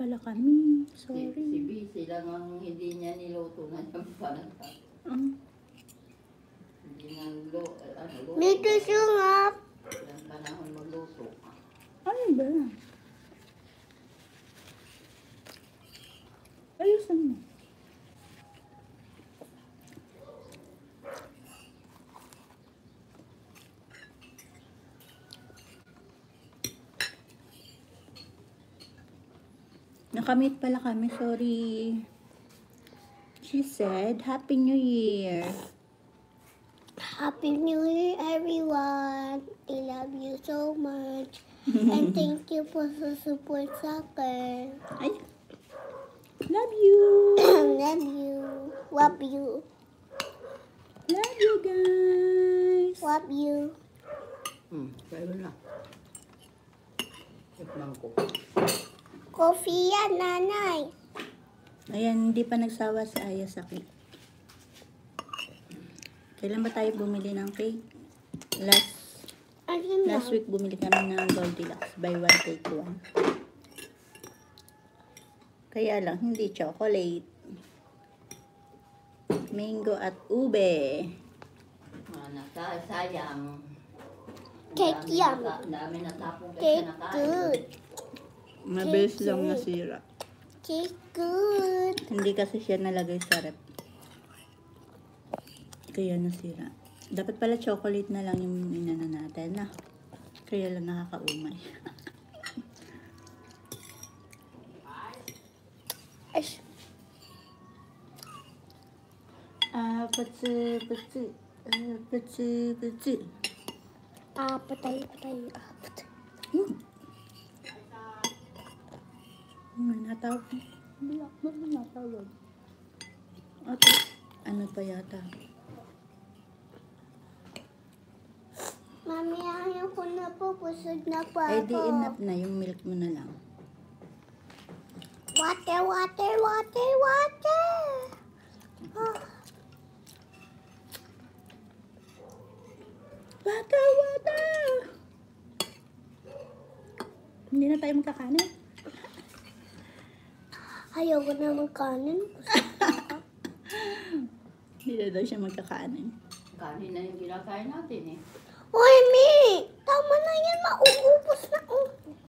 pala kami. Si Sorry. Busy lang ang hindi niya niluto na yung panata. Hindi niya luto. Dito sungap. Ilang panahon magluto. Ano ba? Ayusan mo. Nakamit pala kami, sorry. She said, Happy New Year. Happy New Year, everyone. I love you so much. And thank you for the support soccer. Ay, love you. Love you. Love you. Love you guys. Love you. Pwede na. Tikman ko. Coffee yan, nanay. Ayan, hindi pa nagsawa si Aya sa cake. Kailan ba tayo bumili ng cake? Last week bumili kami ng Goldilocks. Buy one, take one. Kaya lang, hindi chocolate. Mango at ube. Sayang. Cake yan. Dami natapong Cake kasi nakain. good. Mabilis Cake lang good. nasira. Cake good. Hindi kasi siya nalagay sa rep. Kaya nasira. Dapat pala chocolate na lang yung inana natin, na. Kaya lang nakakaumay. Ash. Patsi. Patay. Natawag. Natawag. Ate, ano pa yata? Mami, ayaw ko na po. Busog na po Ay, di ako. enough na. Yung milk mo na lang. Water. Ah. Water! Hindi na tayo magkakanin. Ayaw ko na magkanin. Hindi na daw siya magkakanin. Kanin na yung kinakain natin eh. Hoy, Mi! Tama na yan. Mauubos na